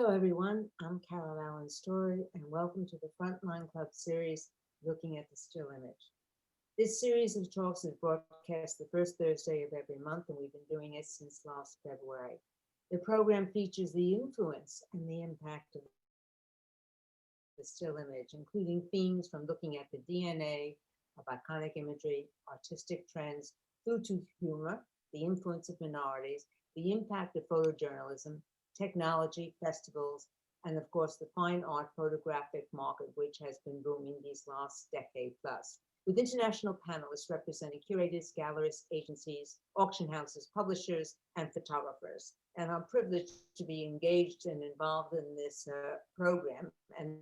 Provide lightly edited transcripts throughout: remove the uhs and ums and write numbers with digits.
Hello, everyone. I'm Carol Allen Story, and welcome to the Frontline Club series, Looking at the Still Image. This series of talks is broadcast the first Thursday of every month, and we've been doing it since last February. The program features the influence and the impact of the still image, including themes from looking at the DNA of iconic imagery, artistic trends, through to humor, the influence of minorities, the impact of photojournalism, technology, festivals, and of course the fine art photographic market, which has been booming these last decade plus, with international panelists representing curators, gallerists, agencies, auction houses, publishers, and photographers. And I'm privileged to be engaged and involved in this program, and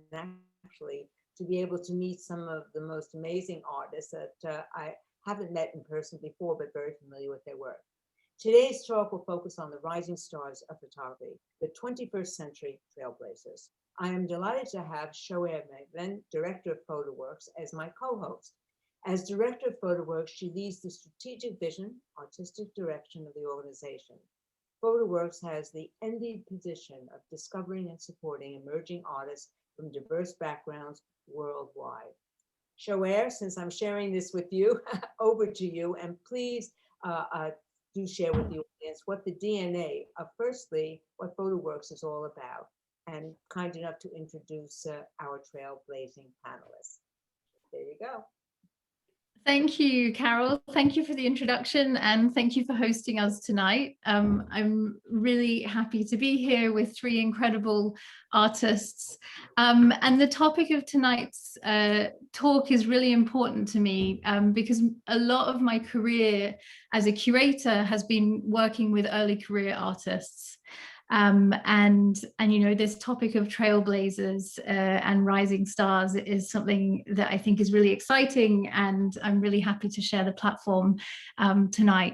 actually to be able to meet some of the most amazing artists that I haven't met in person before, but very familiar with their work. Today's talk will focus on the rising stars of photography, the 21st century trailblazers. I am delighted to have Shoaib Mehven, Director of PhotoWorks, as my co-host. As Director of PhotoWorks, she leads the strategic vision, artistic direction of the organization. PhotoWorks has the envied position of discovering and supporting emerging artists from diverse backgrounds worldwide. Shoaib, since I'm sharing this with you, over to you, and please do share with the audience what the DNA of, firstly, what PhotoWorks is all about, and kind enough to introduce our trailblazing panelists. There you go. Thank you, Carol. Thank you for the introduction, and thank you for hosting us tonight. I'm really happy to be here with three incredible artists. And the topic of tonight's talk is really important to me because a lot of my career as a curator has been working with early career artists. And you know, this topic of trailblazers and rising stars is something that I think is really exciting, and I'm really happy to share the platform tonight.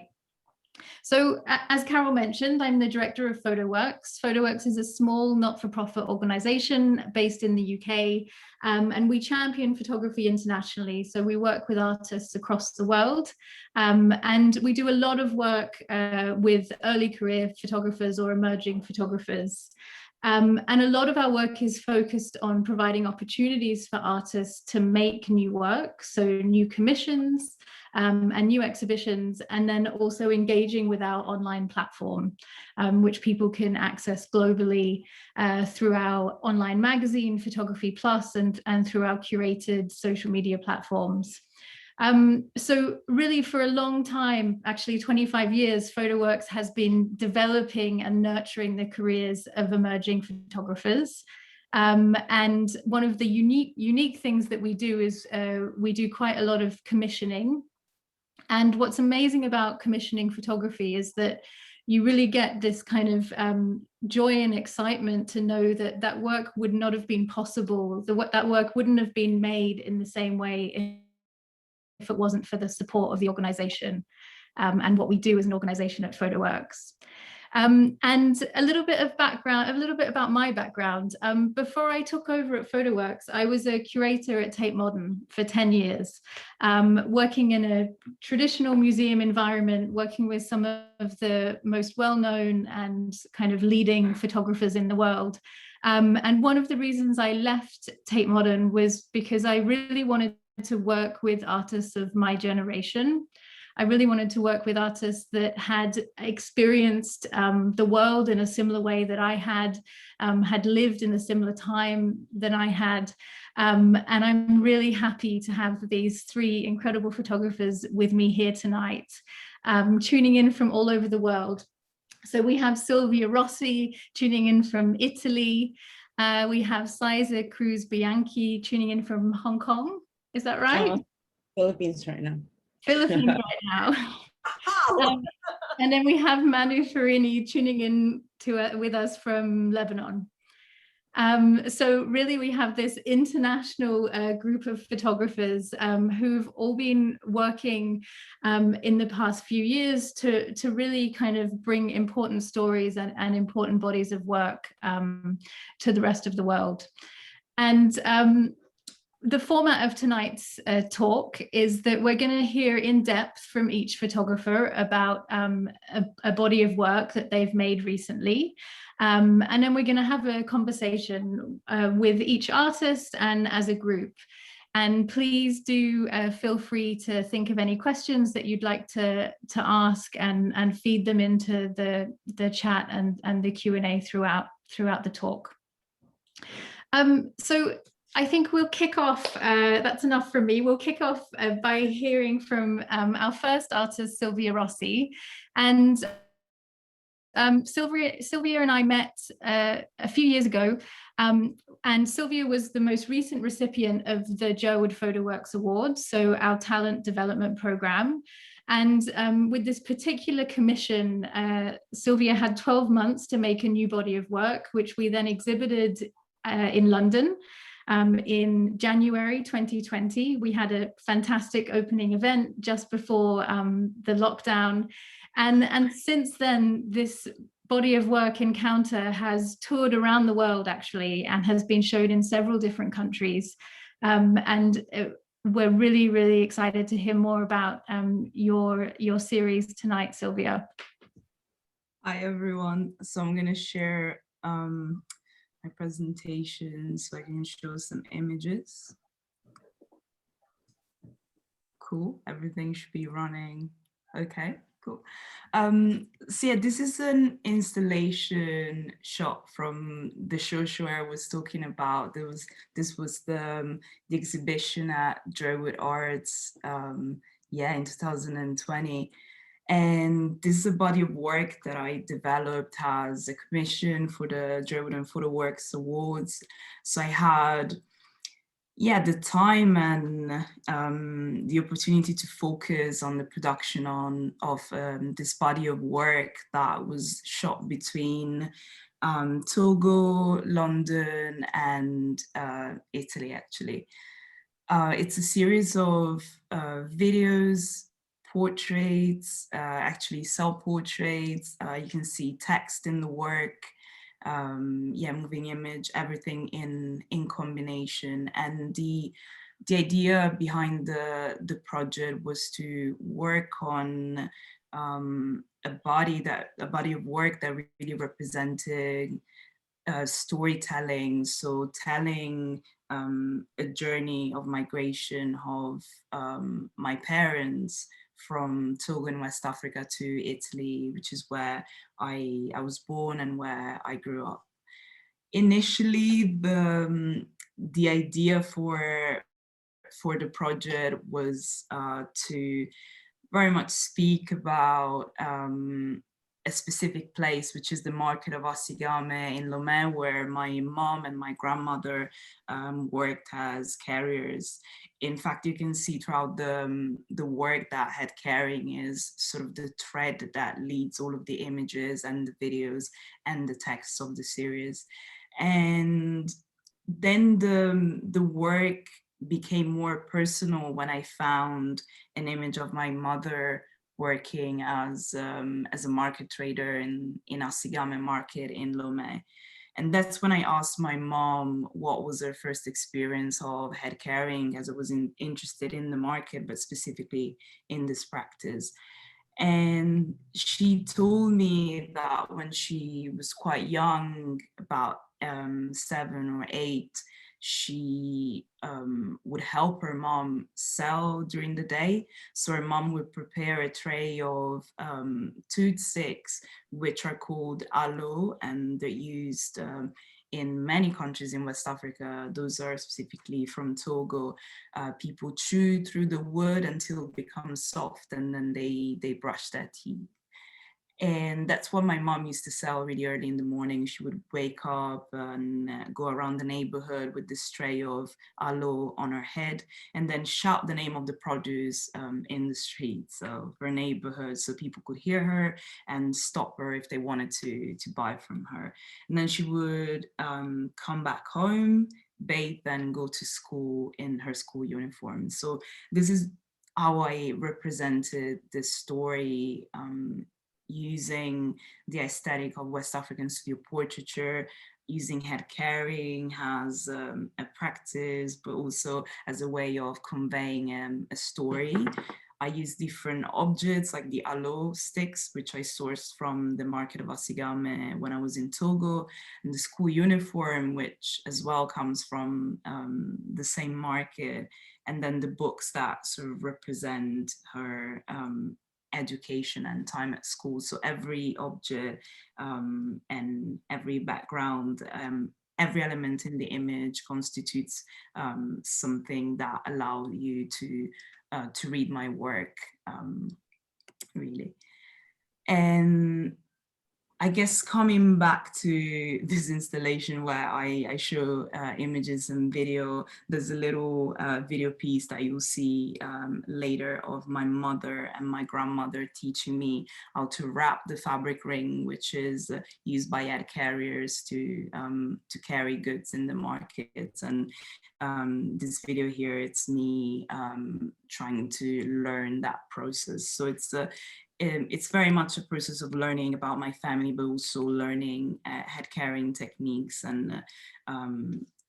So as Carol mentioned, I'm the director of PhotoWorks. PhotoWorks is a small not-for-profit organization based in the UK, and we champion photography internationally. So we work with artists across the world, and we do a lot of work with early career photographers or emerging photographers. And a lot of our work is focused on providing opportunities for artists to make new work, so new commissions, and new exhibitions, and then also engaging with our online platform, which people can access globally through our online magazine, Photography Plus, and through our curated social media platforms. So really for a long time, actually 25 years, PhotoWorks has been developing and nurturing the careers of emerging photographers. And one of the unique things that we do is we do quite a lot of commissioning. And what's amazing about commissioning photography is that you really get this kind of joy and excitement to know that that work would not have been possible, that work wouldn't have been made in the same way if it wasn't for the support of the organization and what we do as an organization at PhotoWorks. And a little bit about my background. Before I took over at PhotoWorks, I was a curator at Tate Modern for 10 years, working in a traditional museum environment, working with some of the most well-known and kind of leading photographers in the world. And one of the reasons I left Tate Modern was because I really wanted to work with artists of my generation. I really wanted to work with artists that had experienced the world in a similar way that I had lived in a similar time than I had. And I'm really happy to have these three incredible photographers with me here tonight, tuning in from all over the world. So we have Silvia Rosi tuning in from Italy. We have Xyza Cruz Bacani tuning in from Hong Kong. Is that right? Philippines right now. Philippines right now. And then we have Manu Ferneini tuning in with us from Lebanon. So really we have this international group of photographers who've all been working in the past few years to really kind of bring important stories and important bodies of work to the rest of the world. And the format of tonight's talk is that we're going to hear in depth from each photographer about a body of work that they've made recently. And then we're going to have a conversation with each artist and as a group. And please do feel free to think of any questions that you'd like to ask and feed them into the chat and the Q&A throughout the talk. So I think we'll kick off, that's enough from me. We'll kick off by hearing from our first artist, Silvia Rosi. And Silvia and I met a few years ago, and Silvia was the most recent recipient of the Jerwood PhotoWorks Award, so our talent development program. And with this particular commission, Silvia had 12 months to make a new body of work, which we then exhibited in London. In January 2020, we had a fantastic opening event just before the lockdown. And since then, this body of work Encounter has toured around the world, actually, and has been shown in several different countries. We're really, really excited to hear more about your series tonight, Silvia. Hi, everyone. So I'm going to share my presentation so I can show some images. Cool. Everything should be running. Okay, cool. So yeah, this is an installation shot from the show I was talking about. This was the exhibition at Jerwood Arts, in 2020. And this is a body of work that I developed as a commission for the Jerwood and PhotoWorks Awards. So I had, the time and the opportunity to focus on the production of this body of work that was shot between Togo, London, and Italy, actually. It's a series of videos, portraits, actually self-portraits. You can see text in the work, moving image, everything in combination. And the idea behind the project was to work on a body of work that really represented storytelling, so telling a journey of migration of my parents from Togo in West Africa to Italy, which is where I was born and where I grew up. Initially, the idea for the project was to very much speak about a specific place, which is the market of Asigame in Lomé, where my mom and my grandmother worked as carriers. In fact, you can see throughout the work that head carrying is sort of the thread that leads all of the images and the videos and the texts of the series. And then the work became more personal when I found an image of my mother working as a market trader in Asigame market in Lomé. And that's when I asked my mom what was her first experience of head carrying, as I was interested in the market, but specifically in this practice. And she told me that when she was quite young, about 7 or 8, she would help her mom sell during the day. So her mom would prepare a tray of toothsticks, which are called alo, and they're used in many countries in West Africa. Those are specifically from Togo. People chew through the wood until it becomes soft, and then they brush their teeth. And that's what my mom used to sell really early in the morning. She would wake up and go around the neighborhood with this tray of alo on her head, and then shout the name of the produce in the streets of her neighborhood so people could hear her and stop her if they wanted to buy from her. And then she would come back home, bathe, and go to school in her school uniform. So this is how I represented this story using the aesthetic of West African studio portraiture, using head carrying as a practice, but also as a way of conveying a story. I use different objects like the aloe sticks, which I sourced from the market of Asigame when I was in Togo, and the school uniform, which as well comes from the same market, and then the books that sort of represent her education and time at school. So every object and every background, every element in the image constitutes something that allows you to read my work, really. And I guess coming back to this installation where I show images and video, there's a little video piece that you'll see later of my mother and my grandmother teaching me how to wrap the fabric ring, which is used by ad carriers to carry goods in the market. And this video here, it's me trying to learn that process. So it's very much a process of learning about my family, but also learning head carrying techniques and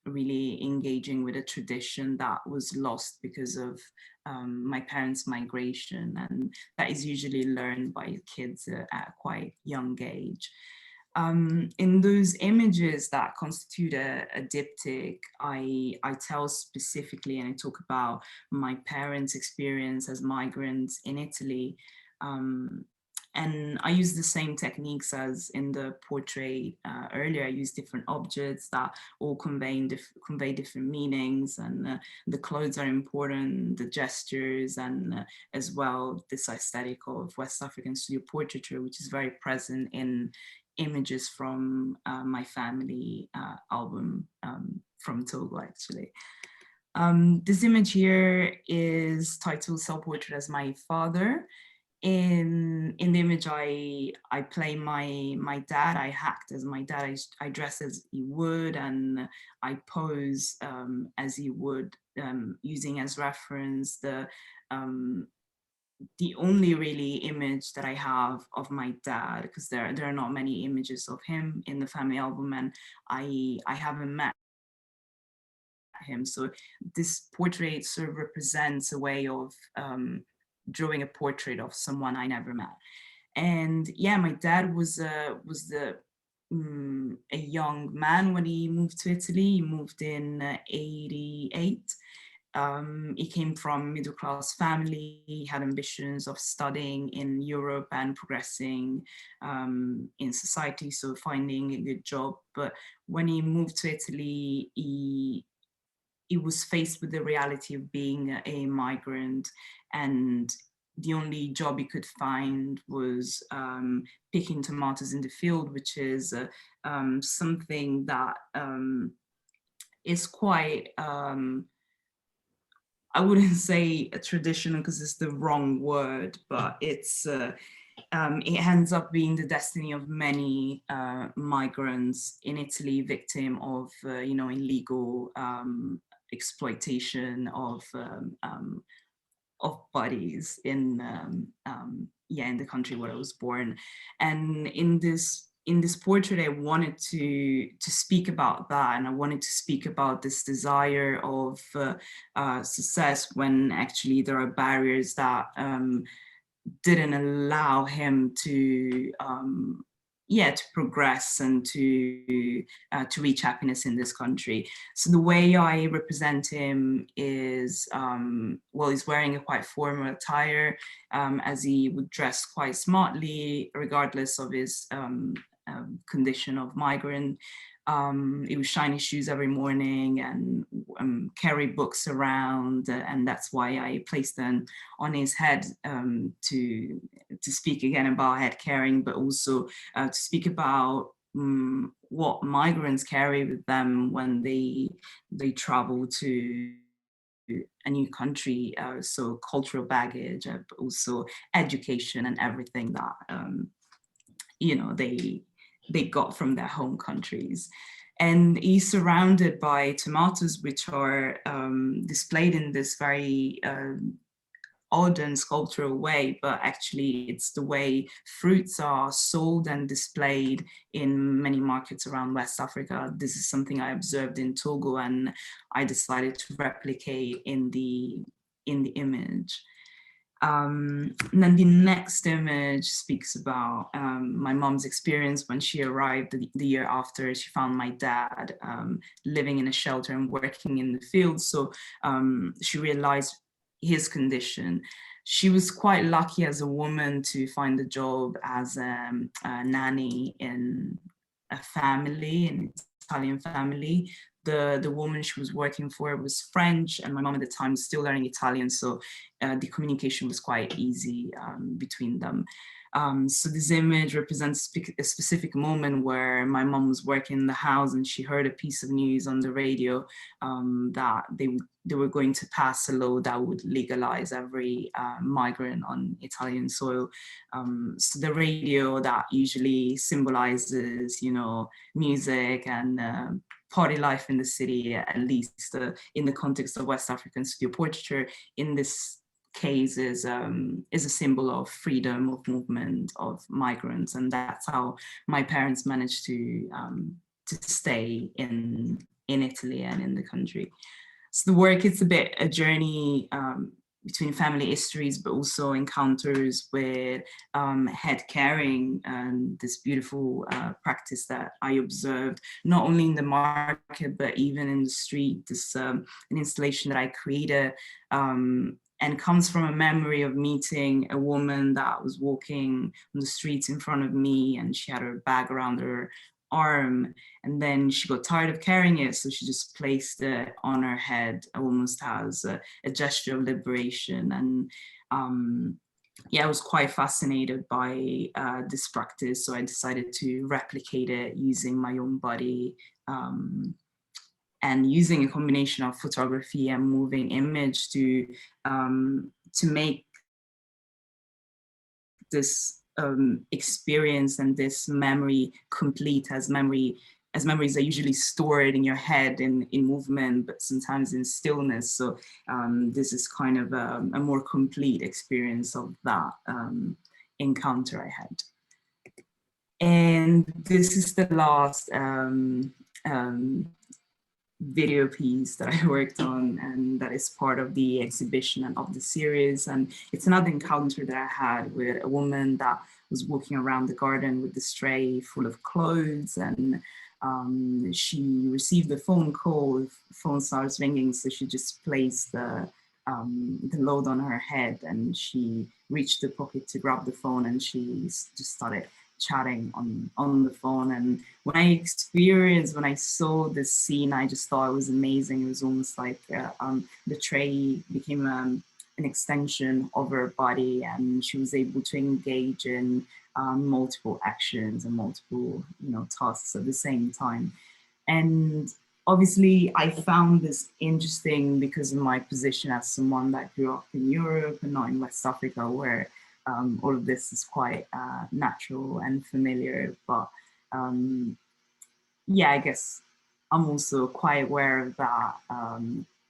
really engaging with a tradition that was lost because of my parents' migration, and that is usually learned by kids at a quite young age. In those images that constitute a diptych, I tell specifically, and I talk about my parents' experience as migrants in Italy. And I use the same techniques as in the portrait earlier. I use different objects that all convey different meanings, and the clothes are important, the gestures, and as well this aesthetic of West African studio portraiture, which is very present in images from my family album from Togo, actually. This image here is titled Self-Portrait as My Father. In the image, I play my dad. I act as my dad. I dress as he would, and I pose as he would, using as reference the only really image that I have of my dad, because there are not many images of him in the family album, and I haven't met him. So this portrait sort of represents a way of drawing a portrait of someone I never met. And yeah, my dad was a young man when he moved to Italy. He moved in 88. He came from a middle-class family. He had ambitions of studying in Europe and progressing in society, so finding a good job. But when he moved to Italy, he was faced with the reality of being a migrant, and the only job he could find was picking tomatoes in the field, which is something that is quite, I wouldn't say a traditional because it's the wrong word, but it ends up being the destiny of many migrants in Italy, victim of illegal exploitation of bodies in the country where I was born. And in this portrait, I wanted to speak about that, and I wanted to speak about this desire of success when actually there are barriers that didn't allow him to progress and to reach happiness in this country. So the way I represent him is, he's wearing a quite formal attire, as he would dress quite smartly, regardless of his condition of migrant. He would shine his shoes every morning and carry books around, and that's why I placed them on his head to speak again about head carrying, but also to speak about what migrants carry with them when they travel to a new country. So cultural baggage, but also education and everything that they got from their home countries. And he's surrounded by tomatoes, which are displayed in this very odd and sculptural way, but actually it's the way fruits are sold and displayed in many markets around West Africa. This is something I observed in Togo, and I decided to replicate in the image. And then the next image speaks about my mom's experience when she arrived the year after. She found my dad living in a shelter and working in the field. So she realized his condition. She was quite lucky as a woman to find a job as a nanny in a family, an Italian family. The woman she was working for was French, and my mom at the time was still learning Italian, so the communication was quite easy between them. So this image represents a specific moment where my mom was working in the house and she heard a piece of news on the radio that they were going to pass a law that would legalize every migrant on Italian soil. So the radio that usually symbolizes, you know, music and party life in the city, at least in the context of West African studio portraiture, in this case is a symbol of freedom of movement of migrants, and that's how my parents managed to stay in Italy and in the country. So the work, it's a bit a journey between family histories, but also encounters with head carrying, and this beautiful practice that I observed, not only in the market, but even in the street. This an installation that I created and comes from a memory of meeting a woman that was walking on the streets in front of me, and she had her bag around her arm, and then she got tired of carrying it, so she just placed it on her head, almost as a gesture of liberation. And yeah, I was quite fascinated by this practice, so I decided to replicate it using my own body and using a combination of photography and moving image to make this experience and this memory complete, as memories are usually stored in your head in movement, but sometimes in stillness. So this is kind of a more complete experience of that encounter I had. And this is the last video piece that I worked on, and that is part of the exhibition and of the series. And it's another encounter that I had with a woman that was walking around the garden with this tray full of clothes, and she received a phone call. The phone starts ringing, so she just placed the load on her head, and she reached the pocket to grab the phone, and she just started chatting on the phone. And when I saw this scene, I just thought it was amazing. It was almost like the tray became an extension of her body, and she was able to engage in multiple actions and multiple, you know, tasks at the same time. And obviously I found this interesting because of my position as someone that grew up in Europe and not in West Africa, where all of this is quite natural and familiar. But yeah, I guess I'm also quite aware of that,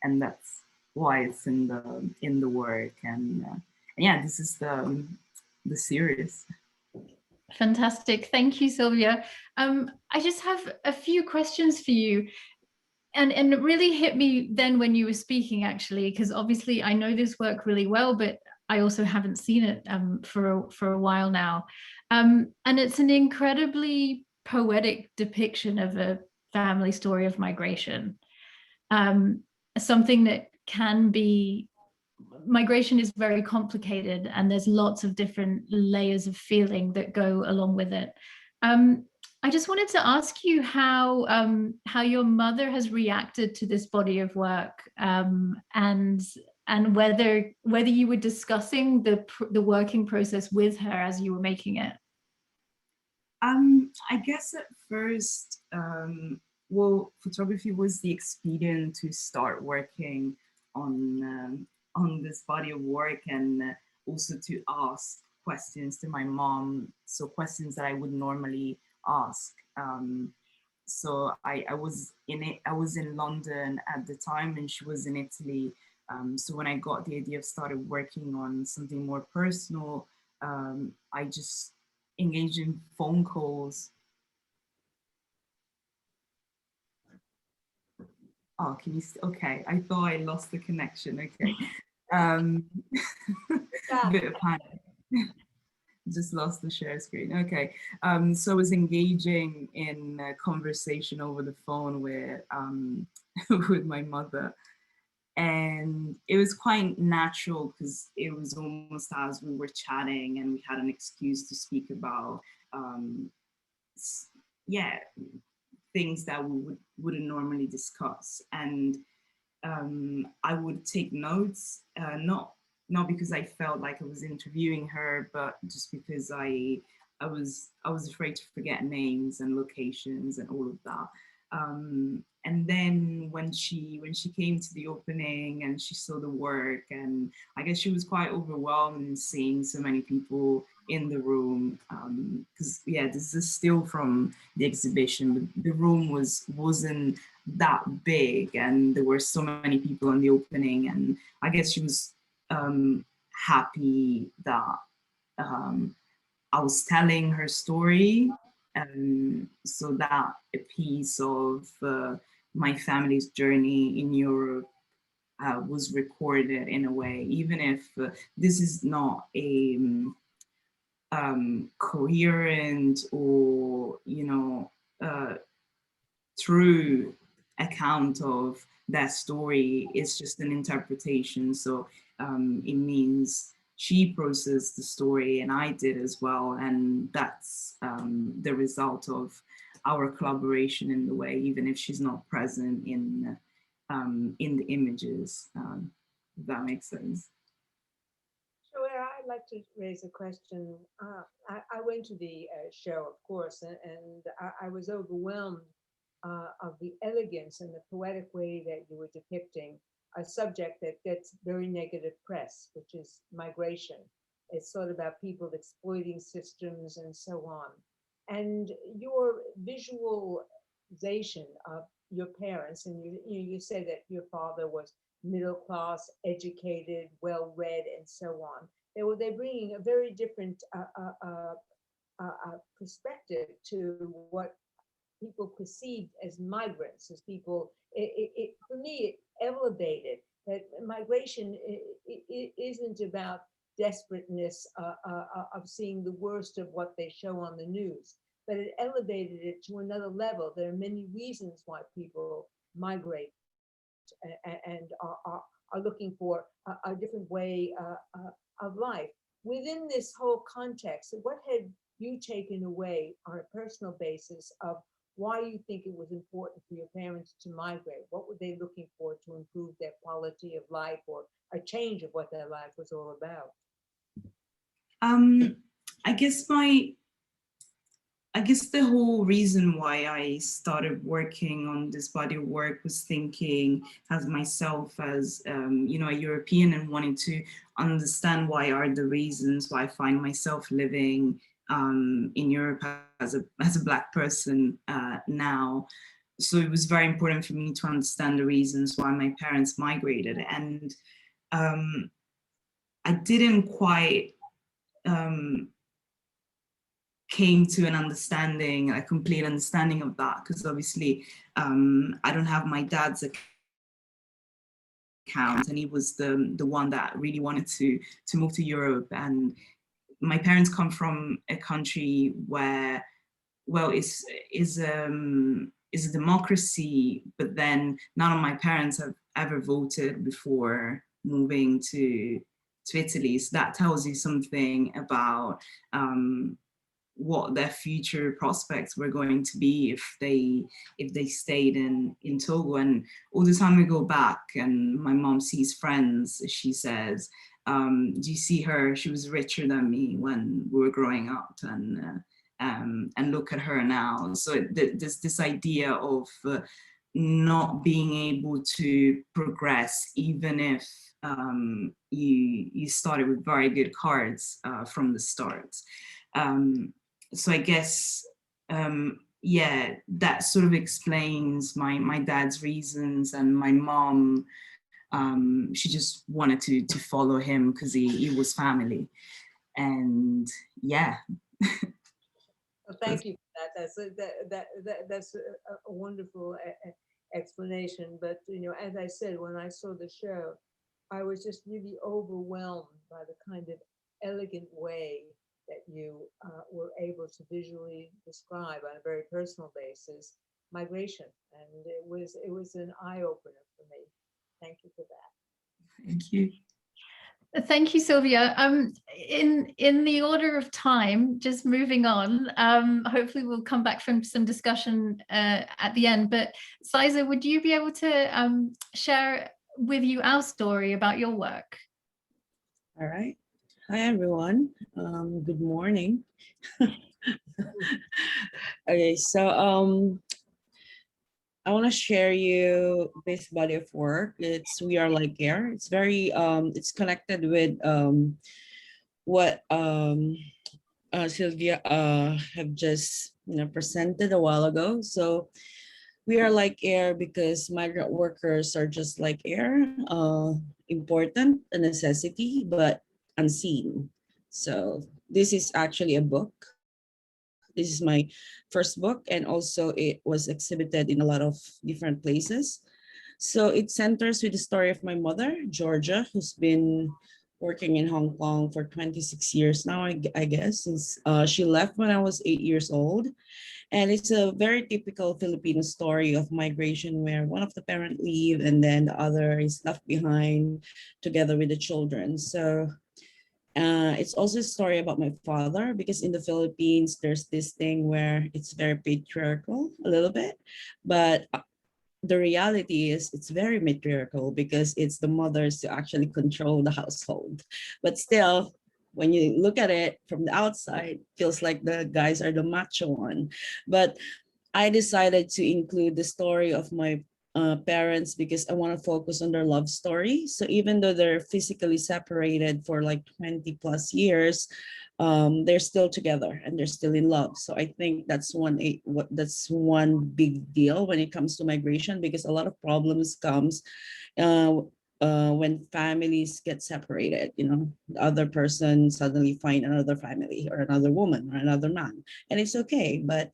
and that's why it's in the work. And yeah, this is the series. Fantastic. Thank you, Silvia. I just have a few questions for you. And it really hit me then when you were speaking, actually, because obviously I know this work really well, but I also haven't seen it for a while now. And it's an incredibly poetic depiction of a family story of migration. Something that can be, migration is very complicated, and there's lots of different layers of feeling that go along with it. I just wanted to ask you how your mother has reacted to this body of work, and whether you were discussing the working process with her as you were making it. I guess at first, well, photography was the expedient to start working on this body of work, and also to ask questions to my mom, so questions that I would normally ask. So I was in London at the time, and she was in Italy So when I got the idea of started working on something more personal, I just engaged in phone calls. Oh, can you, okay, I thought I lost the connection, okay. Bit of panic. Just lost the share screen. Okay, so I was engaging in a conversation over the phone with with my mother, and it was quite natural because it was almost as we were chatting and we had an excuse to speak about yeah, things that we wouldn't normally discuss. And I would take notes, not because I felt like I was interviewing her, but just because I was afraid to forget names and locations and all of that. And then when she came to the opening and she saw the work, and I guess she was quite overwhelmed in seeing so many people in the room, because yeah, this is still from the exhibition, but the room wasn't that big and there were so many people in the opening, and I guess she was happy that I was telling her story, so that a piece of my family's journey in Europe was recorded in a way, even if this is not a coherent or, you know, true account of that story. It's just an interpretation. So it means she processed the story and I did as well. And that's the result of our collaboration in the way, even if she's not present in the images. If that makes sense. So I'd like to raise a question. I went to the show, of course, and I was overwhelmed of the elegance and the poetic way that you were depicting a subject that gets very negative press, which is migration. It's sort of about people exploiting systems and so on. And your visualization of your parents, and you said that your father was middle class, educated, well read, and so on. They're bringing a very different perspective to what people perceived as migrants, as people. For me, it elevated that migration isn't about desperateness of seeing the worst of what they show on the news, but it elevated it to another level. There are many reasons why people migrate and are looking for a different way of life. Within this whole context, what had you taken away on a personal basis of why you think it was important for your parents to migrate? What were they looking for to improve their quality of life, or a change of what their life was all about? I guess the whole reason why I started working on this body of work was thinking as myself as, you know, a European, and wanting to understand why are the reasons why I find myself living in Europe as a Black person now. So it was very important for me to understand the reasons why my parents migrated. And I didn't quite came to an understanding, a complete understanding of that, because obviously I don't have my dad's account, and he was the one that really wanted to move to Europe. And my parents come from a country where, well, is a democracy, but then none of my parents have ever voted before moving to Italy. So that tells you something about what their future prospects were going to be if they stayed in Togo. And all the time we go back and my mom sees friends, she says, do you see her? She was richer than me when we were growing up, and look at her now. So there's this idea of not being able to progress, even if you started with very good cards from the start. So I guess, yeah, that sort of explains my dad's reasons, and my mom She just wanted to follow him because he was family. And yeah. Well, thank you for that. That's a wonderful explanation. But as I said, when I saw the show, I was just really overwhelmed by the kind of elegant way that you were able to visually describe on a very personal basis migration, and it was an eye opener for me. Thank you for that. Thank you. Thank you, Sylvia. In the order of time, just moving on, hopefully we'll come back from some discussion at the end, but Xyza, would you be able to share with you our story about your work? All right. Hi, everyone. Good morning. Okay, so I want to share you this body of work. It's We Are Like Air. It's very it's connected with what Sylvia have just presented a while ago. So we are like air because migrant workers are just like air, important, a necessity, but unseen. So this is actually a book. This is my first book, and also it was exhibited in a lot of different places. So it centers with the story of my mother, Georgia, who's been working in Hong Kong for 26 years now, I guess, since she left when I was 8 years old. And it's a very typical Filipino story of migration where one of the parents leave and then the other is left behind together with the children. So it's also a story about my father, because in the Philippines, there's this thing where it's very patriarchal a little bit, but the reality is it's very matriarchal because it's the mothers to actually control the household. But still, when you look at it from the outside, feels like the guys are the macho one. But I decided to include the story of my parents because I want to focus on their love story. So even though they're physically separated for like 20 plus years, they're still together and they're still in love. So I think that's one big deal when it comes to migration, because a lot of problems comes uh, when families get separated. The other person suddenly find another family or another woman or another man, and it's okay. But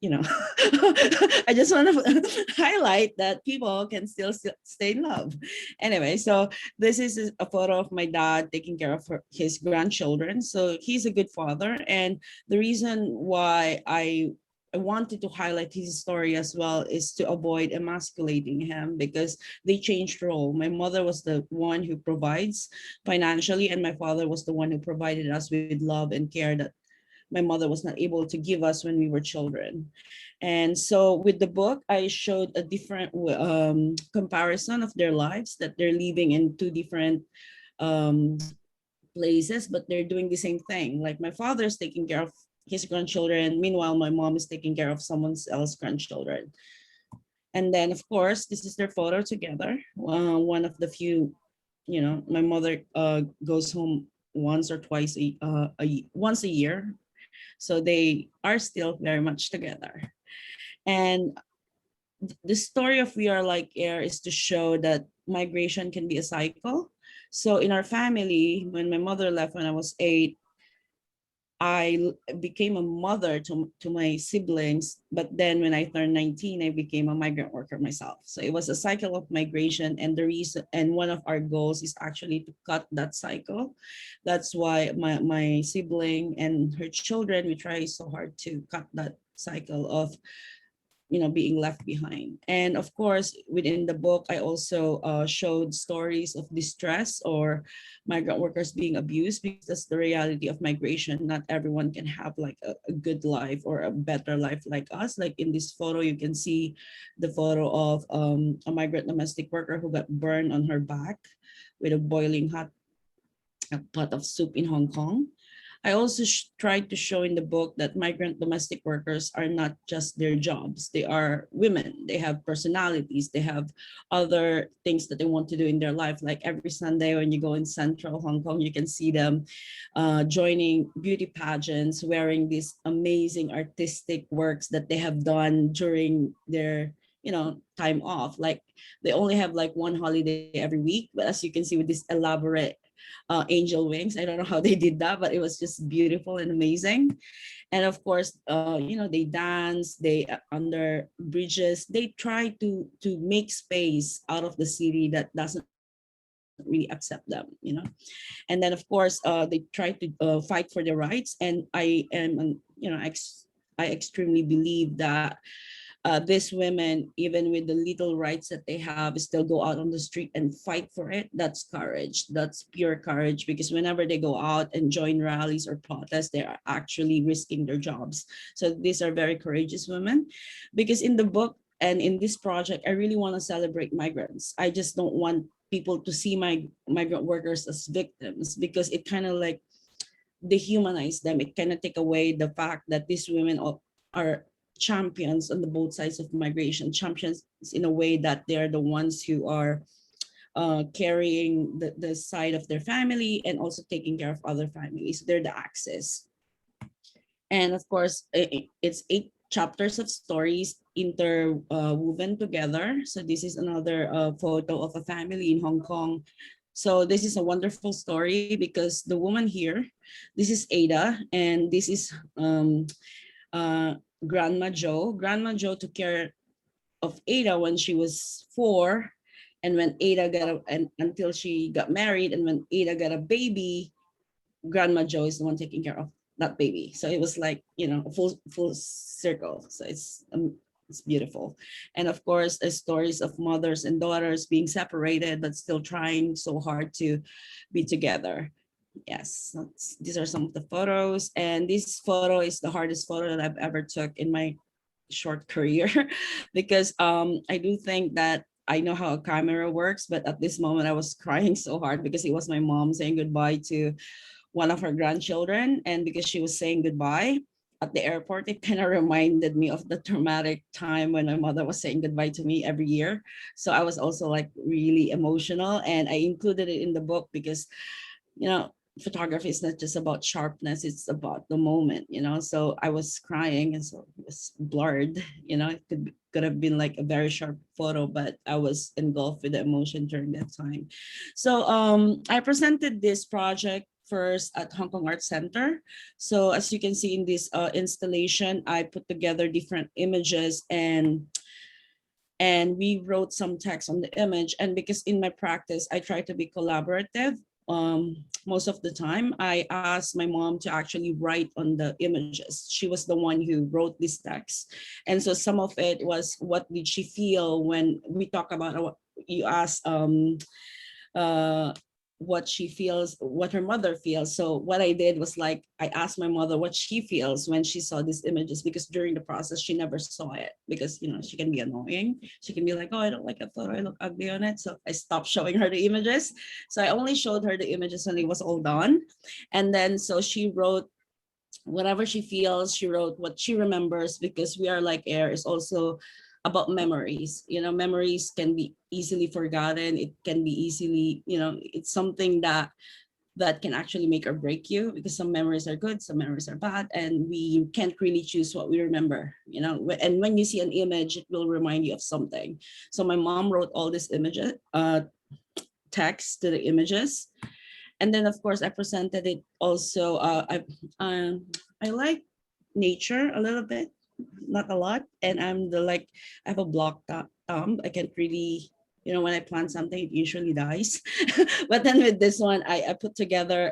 I just want to highlight that people can still stay in love. Anyway, so this is a photo of my dad taking care of his grandchildren. So he's a good father, and the reason why I wanted to highlight his story as well is to avoid emasculating him, because they changed role. My mother was the one who provides financially, and my father was the one who provided us with love and care that my mother was not able to give us when we were children. And so with the book, I showed a different comparison of their lives, that they're living in two different places, but they're doing the same thing. Like my father's taking care of his grandchildren. Meanwhile, my mom is taking care of someone else's grandchildren. And then, of course, this is their photo together. One of the few, my mother goes home once or twice once a year. So they are still very much together. And the story of We Are Like Air is to show that migration can be a cycle. So in our family, when my mother left when I was 8, I became a mother to my siblings, but then when I turned 19, I became a migrant worker myself. So it was a cycle of migration, and one of our goals is actually to cut that cycle. That's why my sibling and her children, we try so hard to cut that cycle of being left behind. And of course, within the book, I also showed stories of distress or migrant workers being abused, because that's the reality of migration. Not everyone can have like a good life or a better life like us. Like in this photo, you can see the photo of a migrant domestic worker who got burned on her back with a boiling hot pot of soup in Hong Kong. I also tried to show in the book that migrant domestic workers are not just their jobs. They are women. They have personalities. They have other things that they want to do in their life. Like every Sunday when you go in central Hong Kong, you can see them joining beauty pageants, wearing these amazing artistic works that they have done during their time off. Like they only have like one holiday every week, but as you can see with this elaborate angel wings, I don't know how they did that, but it was just beautiful and amazing. And of course, they dance, they under bridges, they try to make space out of the city that doesn't really accept them. And then of course, they try to fight for their rights. And I extremely believe that these women, even with the little rights that they have, still go out on the street and fight for it. That's courage. That's pure courage, because whenever they go out and join rallies or protests, they are actually risking their jobs. So these are very courageous women. Because in the book and in this project, I really want to celebrate migrants. I just don't want people to see my migrant workers as victims, because it kind of like dehumanize them. It kind of take away the fact that these women are champions on the both sides of migration, champions in a way that they're the ones who are carrying the side of their family and also taking care of other families. They're the axis. And of course, it's 8 chapters of stories interwoven together. So this is another photo of a family in Hong Kong. So this is a wonderful story because the woman here, this is Ada, and this is Grandma Joe. Grandma Joe took care of Ada when she was 4, and when Ada until she got married, and when Ada got a baby, Grandma Joe is the one taking care of that baby. So it was like, a full circle. So it's beautiful. And of course, the stories of mothers and daughters being separated but still trying so hard to be together. Yes, these are some of the photos, and this photo is the hardest photo that I've ever took in my short career because I do think that I know how a camera works, but at this moment I was crying so hard because it was my mom saying goodbye to one of her grandchildren, and because she was saying goodbye at the airport, it kind of reminded me of the traumatic time when my mother was saying goodbye to me every year. So I was also like really emotional, and I included it in the book because photography is not just about sharpness, it's about the moment. So I was crying, and so it was blurred. It could have been like a very sharp photo, but I was engulfed with the emotion during that time. So I presented this project first at Hong Kong Art Center. So as you can see in this installation, I put together different images and we wrote some text on the image. And because in my practice, I try to be collaborative, most of the time, I asked my mom to actually write on the images. She was the one who wrote this text. And so some of it was, what did she feel when we talk about, you ask what she feels, what her mother feels. So what I did was like, I asked my mother what she feels when she saw these images, because during the process, she never saw it because, she can be annoying. She can be like, oh, I don't like a photo, I look ugly on it. So I stopped showing her the images. So I only showed her the images when it was all done. And then, so she wrote whatever she feels, she wrote what she remembers, because We Are Like Air is also about memories. Memories can be easily forgotten. It can be easily, it's something that can actually make or break you, because some memories are good, some memories are bad, and we can't really choose what we remember. And when you see an image, it will remind you of something. So my mom wrote all these images, text to the images. And then of course I presented it also. I like nature a little bit, not a lot. And I have a block thumb. I can't really, when I plant something, it usually dies. But then with this one, I put together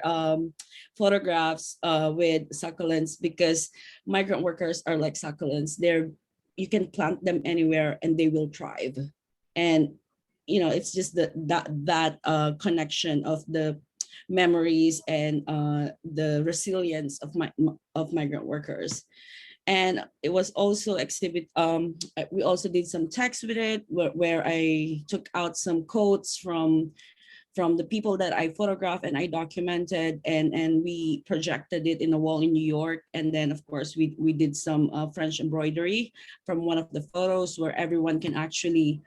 photographs with succulents, because migrant workers are like succulents. You can plant them anywhere and they will thrive. And it's just that connection of the memories and the resilience of migrant workers. And it was also we also did some text with it, where I took out some quotes from the people that I photographed and I documented, and we projected it in a wall in New York. And then of course we did some French embroidery from one of the photos, where everyone can actually,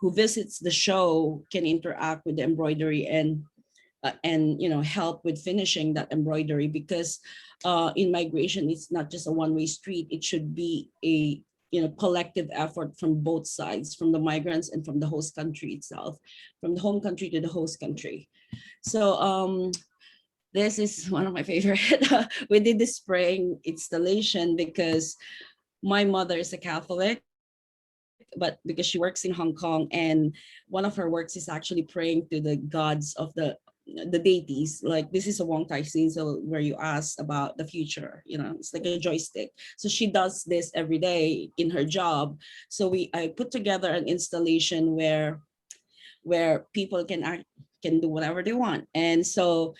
who visits the show, can interact with the embroidery and help with finishing that embroidery, because in migration, it's not just a one-way street. It should be collective effort from both sides, from the migrants and from the host country itself, from the home country to the host country. So this is one of my favorite. We did this spraying installation because my mother is a Catholic, but because she works in Hong Kong, and one of her works is actually praying to the gods of the deities. Like, this is a Wong Tai Sin, so where you ask about the future, it's like a joystick. So she does this every day in her job. So I put together an installation where people can do whatever they want. And so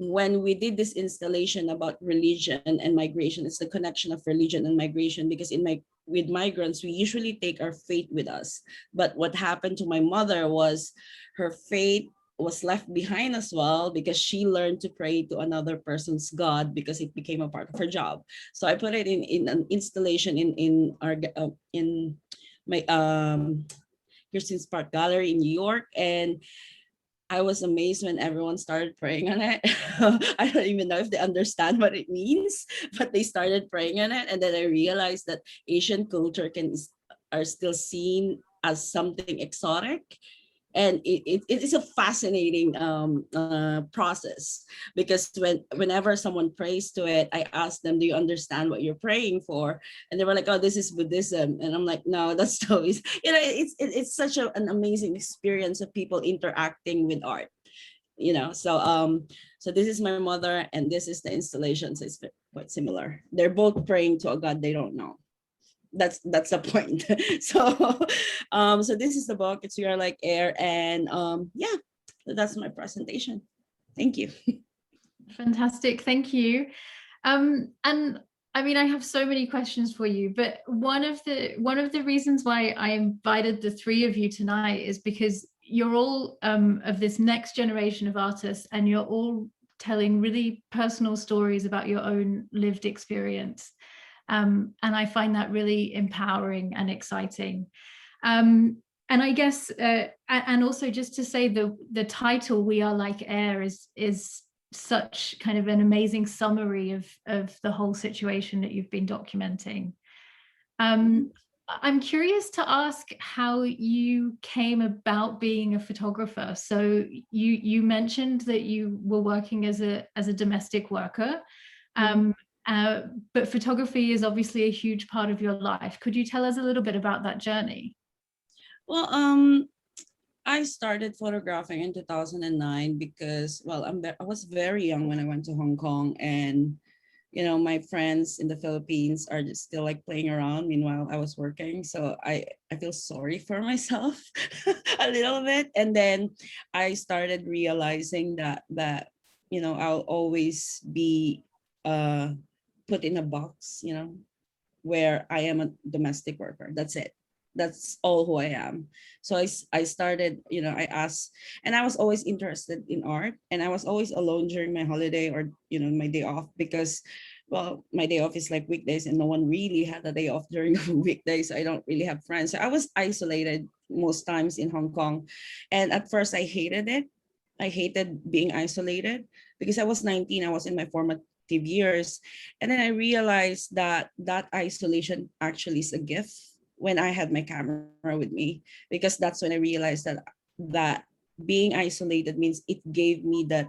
when we did this installation about religion and migration, it's the connection of religion and migration, because with migrants, we usually take our faith with us. But what happened to my mother was her faith was left behind as well, because she learned to pray to another person's God because it became a part of her job. So I put it in an installation in my Kirsten's Park Gallery in New York, and I was amazed when everyone started praying on it. I don't even know if they understand what it means, but they started praying on it. And then I realized that Asian culture are still seen as something exotic. And it is a fascinating process, because whenever someone prays to it, I ask them, do you understand what you're praying for? And they were like, oh, this is Buddhism. And I'm like, no, that's always, it's such an amazing experience of people interacting with art, so this is my mother and this is the installation. So it's quite similar. They're both praying to a God they don't know. That's the point. So this is the book. It's We Are Like Air, and yeah, that's my presentation. Thank you. Fantastic, thank you. And I mean, I have so many questions for you, but one of the reasons why I invited the three of you tonight is because you're all of this next generation of artists, and you're all telling really personal stories about your own lived experience. And I find that really empowering and exciting. And I guess, and also just to say, the title "We Are Like Air" is such kind of an amazing summary of the whole situation that you've been documenting. I'm curious to ask how you came about being a photographer. So you mentioned that you were working as a domestic worker. But photography is obviously a huge part of your life. Could you tell us a little bit about that journey? Well, I started photographing in 2009 because, well, I was very young when I went to Hong Kong, and my friends in the Philippines are just still like playing around. Meanwhile, I was working, so I feel sorry for myself a little bit. And then I started realizing that I'll always be put in a box, where I am a domestic worker. That's it. That's all who I am. So I started, I asked, and I was always interested in art, and I was always alone during my holiday or, my day off, because, well, my day off is like weekdays, and no one really had a day off during the weekdays. So I don't really have friends. So I was isolated most times in Hong Kong. And at first I hated it. I hated being isolated because I was 19. I was in my formative years. And then I realized that isolation actually is a gift when I had my camera with me, because that's when I realized that being isolated means it gave me that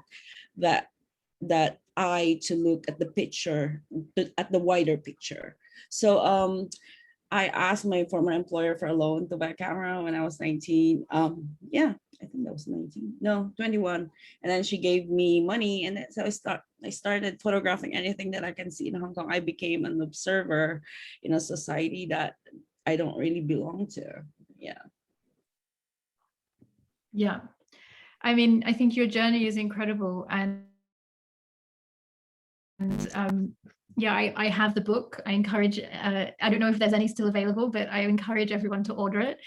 eye to look at the picture, at the wider picture. So I asked my former employer for a loan to buy a camera when I was 19. Yeah, I think that was 19. No, 21. And then she gave me money, and so I started photographing anything that I can see in Hong Kong. I became an observer in a society that I don't really belong to. Yeah. Yeah. I mean, I think your journey is incredible. And yeah, I have the book. I encourage, I don't know if there's any still available, but I encourage everyone to order it.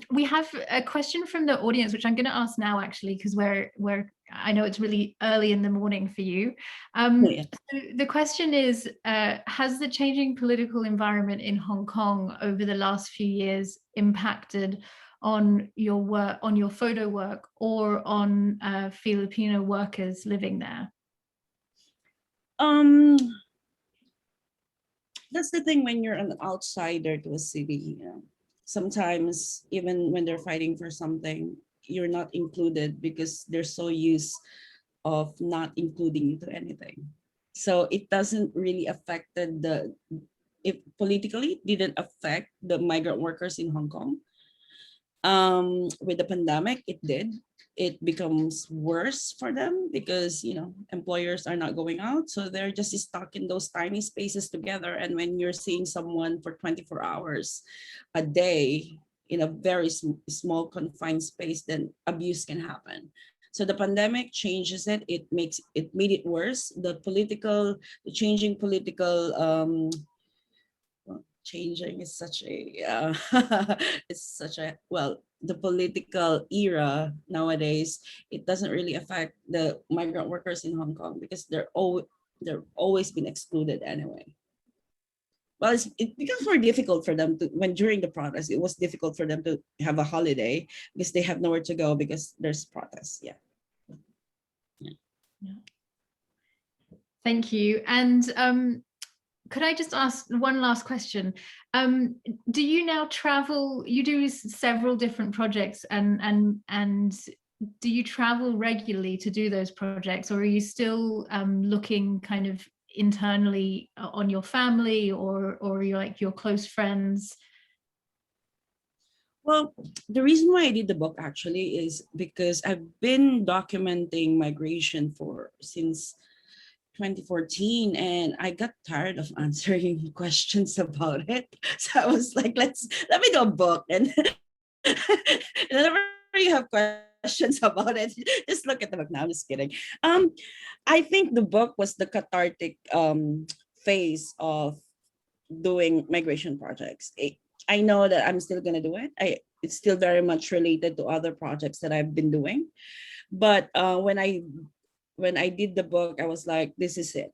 We have a question from the audience, which I'm going to ask now, actually, because I know it's really early in the morning for you. Yeah. So the question is, has the changing political environment in Hong Kong over the last few years impacted on your work, on your photo work, or on Filipino workers living there? that's the thing when you're an outsider to a city. Sometimes even when they're fighting for something, you're not included because they're so used of not including you to anything. So it doesn't really affected the it politically didn't affect the migrant workers in Hong Kong. With the pandemic, it did. It becomes worse for them because employers are not going out, so they're just stuck in those tiny spaces together. And when you're seeing someone for 24 hours a day in a very small confined space, then abuse can happen. So the pandemic changes it. It made it worse. The changing political changing is such a it's such a well the political era nowadays. It doesn't really affect the migrant workers in Hong Kong because they're always been excluded anyway. Well, it becomes more difficult for them to when during the protest. It was difficult for them to have a holiday because they have nowhere to go because there's protests. Yeah. Thank you. And could I just ask one last question? Do you now travel? You do several different projects, and do you travel regularly to do those projects, or are you still looking kind of internally on your family or your close friends? Well, the reason why I did the book actually is because I've been documenting migration since 2014, and I got tired of answering questions about it. So I was like, let me do a book. And whenever you have questions about it, just look at the book. Now I'm just kidding. I think the book was the cathartic phase of doing migration projects. I know that I'm still gonna do it. It's still very much related to other projects that I've been doing. But when I did the book, I was like, this is it.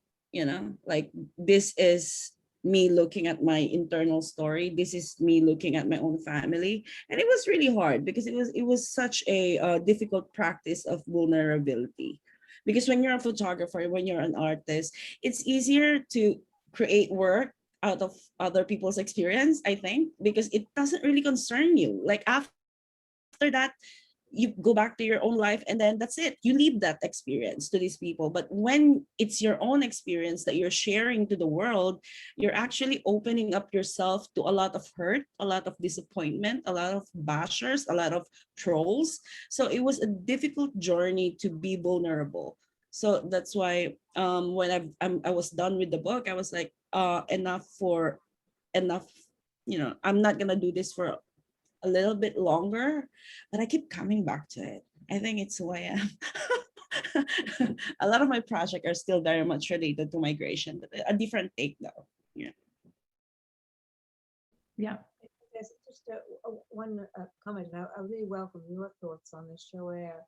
Like this is me looking at my internal story. This is me looking at my own family. And it was really hard because it was such a difficult practice of vulnerability. Because when you're a photographer, when you're an artist, it's easier to create work out of other people's experience, I think, because it doesn't really concern you. Like after that, you go back to your own life and then that's it. You leave that experience to these people. But when it's your own experience that you're sharing to the world, you're actually opening up yourself to a lot of hurt, a lot of disappointment, a lot of bashers, a lot of trolls. So it was a difficult journey to be vulnerable. So that's why when I was done with the book, I was like, enough. I'm not gonna do this for a little bit longer, but I keep coming back to it. I think it's who I am. A lot of my projects are still very much related to migration, but a different take though. Yeah. There's just one comment. I really welcome your thoughts on the show. Where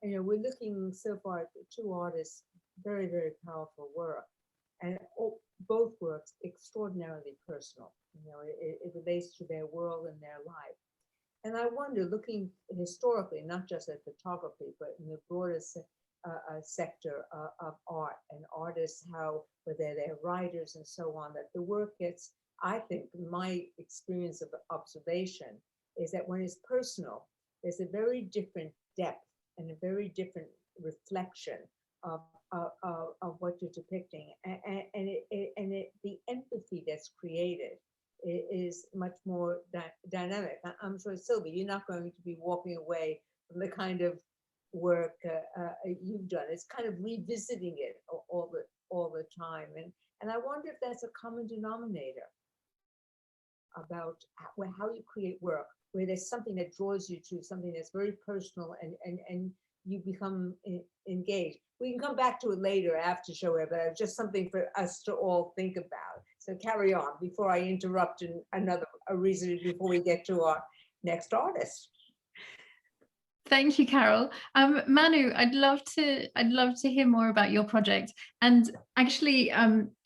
we're looking so far at two artists, very, very powerful work, and both works extraordinarily personal. It relates to their world and their life. And I wonder, looking historically, not just at photography, but in the broader sector of art and artists, how, whether they're writers and so on, that the work gets, I think, my experience of observation is that when it's personal, there's a very different depth and a very different reflection of what you're depicting. The empathy that's created is much more dynamic. I'm sure, Sylvia, you're not going to be walking away from the kind of work you've done. It's kind of revisiting it all the time. And I wonder if that's a common denominator about how you create work, where there's something that draws you to something that's very personal and you become engaged. We can come back to it later after show, but it's just something for us to all think about. So carry on before I interrupt a reason before we get to our next artist. Thank you, Carol. Manu, I'd love to hear more about your project. And actually,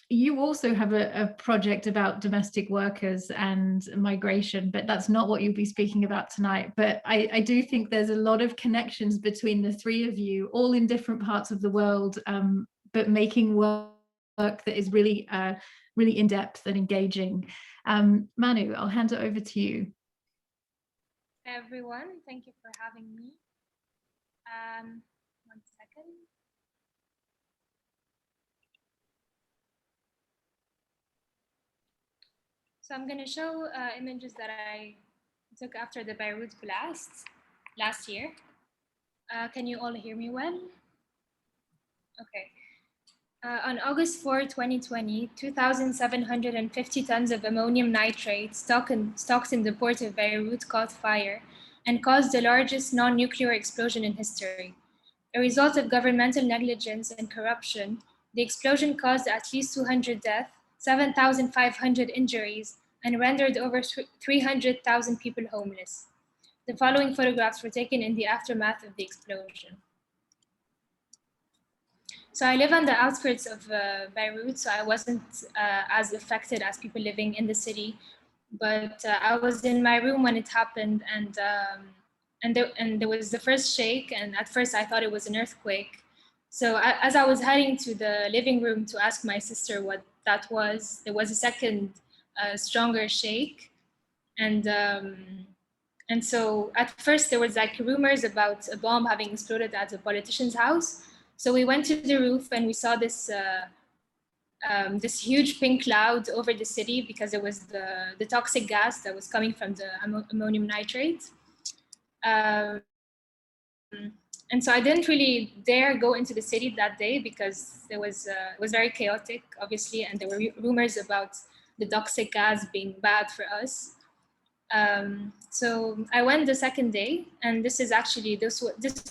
you also have a project about domestic workers and migration, but that's not what you'll be speaking about tonight. But I do think there's a lot of connections between the three of you, all in different parts of the world, but making work that is really really in-depth and engaging. Manu, I'll hand it over to you. Hi everyone, thank you for having me. 1 second. So I'm going to show images that I took after the Beirut blast last year. Can you all hear me well? Okay. On August 4, 2020, 2,750 tons of ammonium nitrate stocked in the port of Beirut caught fire and caused the largest non-nuclear explosion in history. A result of governmental negligence and corruption, the explosion caused at least 200 deaths, 7,500 injuries, and rendered over 300,000 people homeless. The following photographs were taken in the aftermath of the explosion. So I live on the outskirts of Beirut, so I wasn't as affected as people living in the city. But I was in my room when it happened, and there was the first shake, and at first I thought it was an earthquake. So as I was heading to the living room to ask my sister what that was, there was a second stronger shake. And so at first there was like rumors about a bomb having exploded at a politician's house. So we went to the roof and we saw this this huge pink cloud over the city because it was the toxic gas that was coming from the ammonium nitrate. And so I didn't really dare go into the city that day because it was very chaotic, obviously, and there were rumors about the toxic gas being bad for us. So I went the second day, and this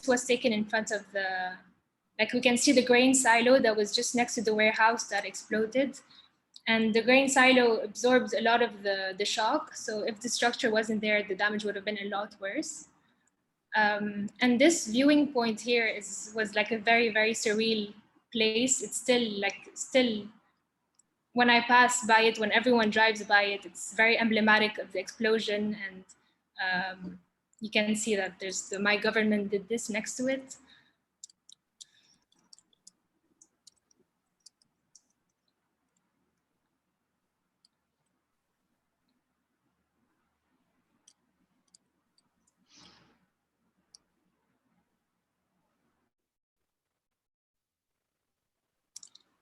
was taken in front of the, like we can see the grain silo that was just next to the warehouse that exploded. And the grain silo absorbed a lot of the shock. So if the structure wasn't there, the damage would have been a lot worse. And this viewing point here was like a very, very surreal place. It's still, when I pass by it, when everyone drives by it, it's very emblematic of the explosion. And you can see that my government did this next to it.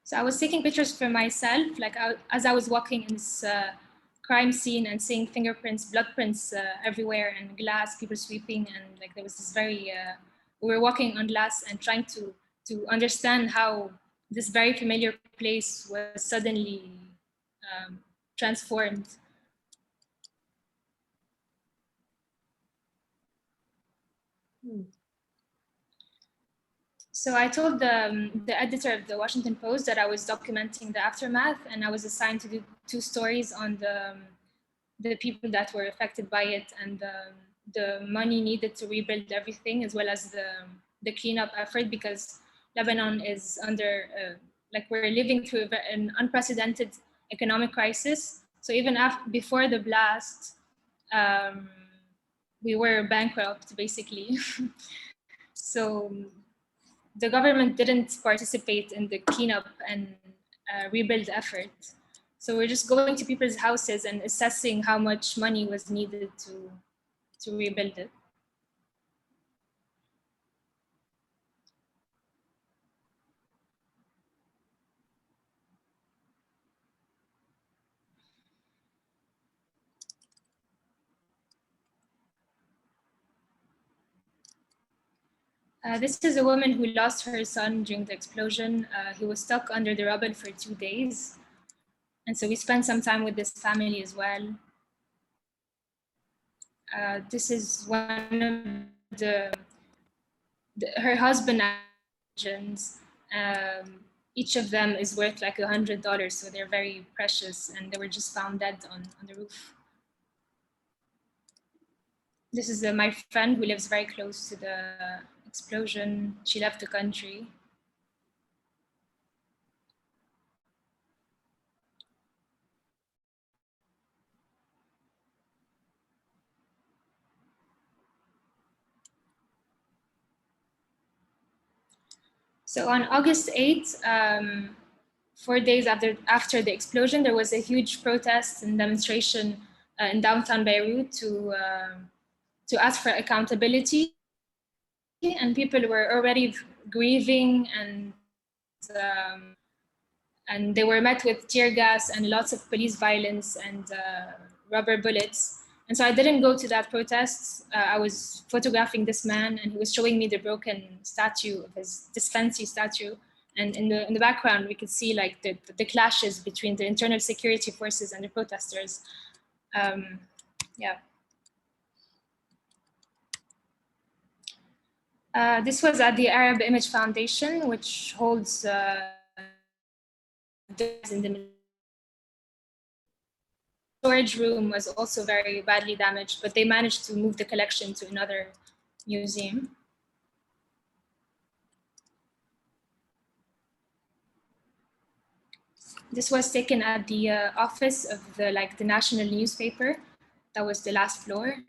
So I was taking pictures for myself, like as I was walking in this crime scene and seeing fingerprints, blood prints everywhere, and glass, people sweeping, and like there was this very, we were walking on glass and trying to understand how this very familiar place was suddenly transformed. So I told the editor of the Washington Post that I was documenting the aftermath, and I was assigned to do 2 stories on the people that were affected by it and the money needed to rebuild everything, as well as the cleanup effort, because Lebanon is under, like we're living through an unprecedented economic crisis. So even before the blast, we were bankrupt basically. So the government didn't participate in the cleanup and rebuild effort. So we're just going to people's houses and assessing how much money was needed to rebuild it. This is a woman who lost her son during the explosion. He was stuck under the rubble for 2 days. And so we spent some time with this family as well. This is one of her husband. Each of them is worth like $100, so they're very precious, and they were just found dead on the roof. This is my friend who lives very close to the explosion. She left the country. So on August 8th, 4 days after the explosion, there was a huge protest and demonstration in downtown Beirut to ask for accountability, and people were already grieving, and they were met with tear gas and lots of police violence and rubber bullets. And so I didn't go to that protest. I was photographing this man, and he was showing me the broken statue of this fancy statue. And in the background, we could see like the clashes between the internal security forces and the protesters. Yeah. This was at the Arab Image Foundation, which holds in the storage room was also very badly damaged, but they managed to move the collection to another museum. This was taken at the office of the national newspaper. That was the last floor.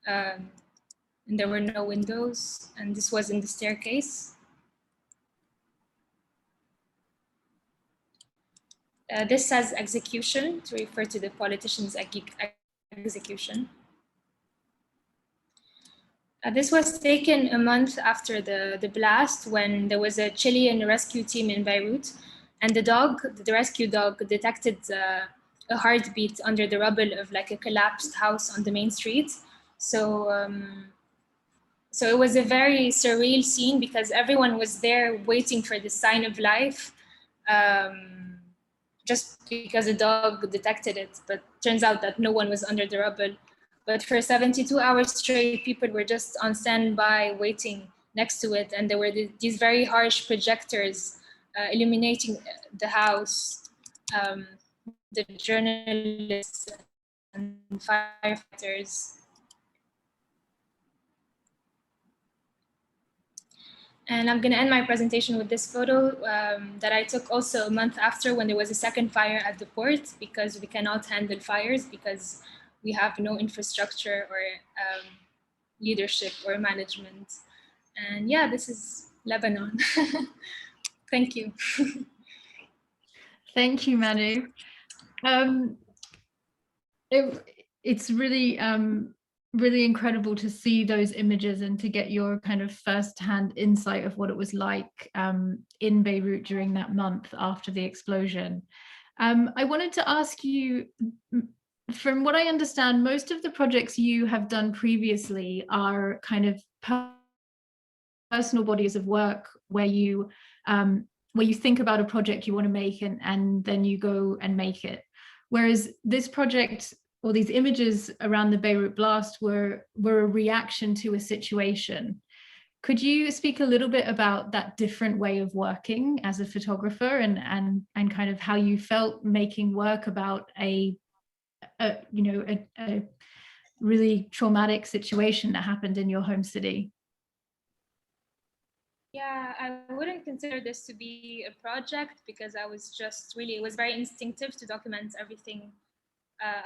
And there were no windows, and this was in the staircase. This says execution to refer to the politician's execution. This was taken a month after the blast, when there was a Chilean rescue team in Beirut, and the rescue dog detected a heartbeat under the rubble of like a collapsed house on the main street. So, so it was a very surreal scene because everyone was there waiting for the sign of life. Just because a dog detected it, but turns out that no one was under the rubble. But for 72 hours straight, people were just on standby waiting next to it. And there were these very harsh projectors illuminating the house, the journalists and firefighters. And I'm gonna end my presentation with this photo that I took also a month after, when there was a second fire at the port, because we cannot handle fires because we have no infrastructure or leadership or management. And yeah, this is Lebanon. Thank you. Thank you, Manu. It's really really incredible to see those images and to get your kind of first-hand insight of what it was like in Beirut during that month after the explosion. I wanted to ask you, from what I understand, most of the projects you have done previously are kind of personal bodies of work where you think about a project you want to make and then you go and make it. Whereas this project, or these images around the Beirut blast, were a reaction to a situation. Could you speak a little bit about that different way of working as a photographer and kind of how you felt making work about a really traumatic situation that happened in your home city? Yeah, I wouldn't consider this to be a project because I was just really, it was very instinctive to document everything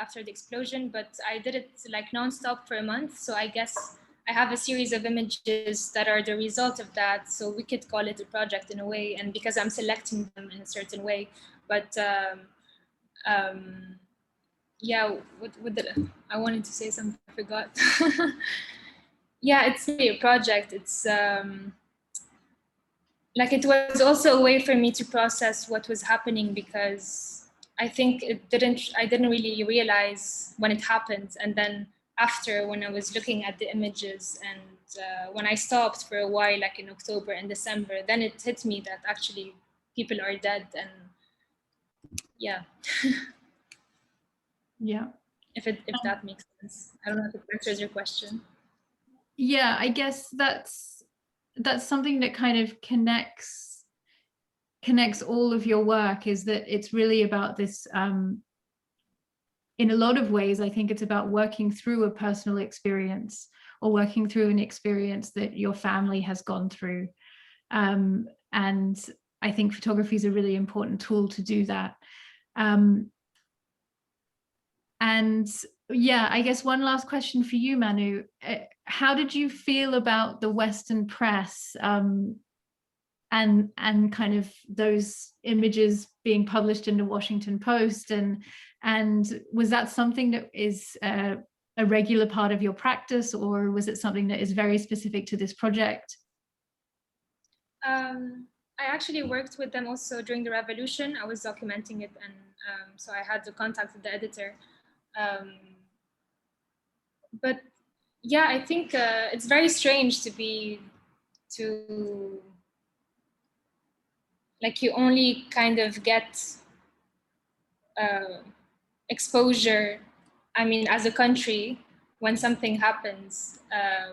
after the explosion, but I did it like nonstop for a month. So I guess I have a series of images that are the result of that. So we could call it a project in a way, and because I'm selecting them in a certain way. But yeah, what did I wanted to say something, I forgot. Yeah, it's really a project. It's like it was also a way for me to process what was happening, because I think I didn't really realize when it happened. And then after, when I was looking at the images and when I stopped for a while, like in October and December, then it hit me that actually people are dead. And yeah. Yeah. If that makes sense. I don't know if it answers your question. Yeah, I guess that's something that kind of connects all of your work, is that it's really about this, in a lot of ways, I think it's about working through a personal experience or working through an experience that your family has gone through. And I think photography is a really important tool to do that. And yeah, I guess one last question for you, Manu. How did you feel about the Western press and kind of those images being published in the Washington Post, and was that something that is a regular part of your practice, or was it something that is very specific to this project? I actually worked with them also during the revolution. I was documenting it, and so I had to contact the editor. But yeah, I think it's very strange to like you only kind of get exposure, I mean, as a country when something happens,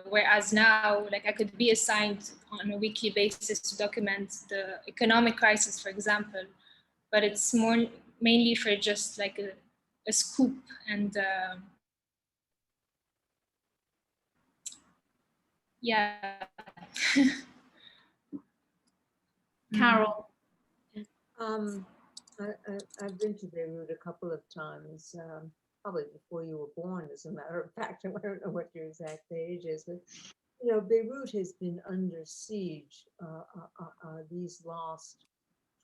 whereas now, like I could be assigned on a weekly basis to document the economic crisis, for example, but it's mainly for just like a scoop and yeah. Carol. I've been to Beirut a couple of times, probably before you were born, as a matter of fact. I don't know what your exact age is, but you know, Beirut has been under siege these last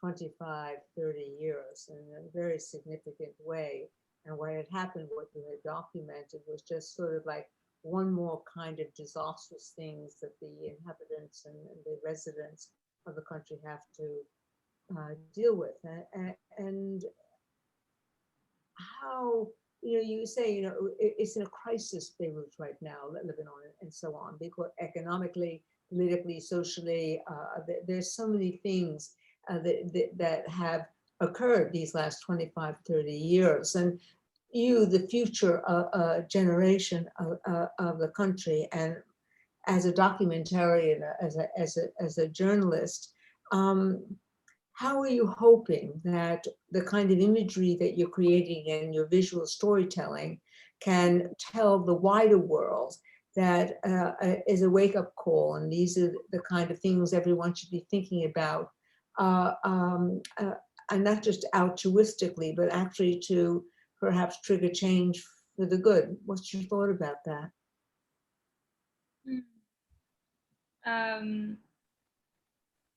25, 30 years in a very significant way. And what had happened, what you had documented, was just sort of like one more kind of disastrous things that the inhabitants and the residents of the country have to deal with. And how, you know, you say, you know, it's in a crisis, Beirut right now, Lebanon and so on, because economically, politically, socially, there's so many things that have occurred these last 25, 30 years. And you, the future generation of the country, and as a documentarian, as a journalist, how are you hoping that the kind of imagery that you're creating and your visual storytelling can tell the wider world that is a wake-up call, and these are the kind of things everyone should be thinking about, and not just altruistically, but actually to perhaps trigger change for the good? What's your thought about that?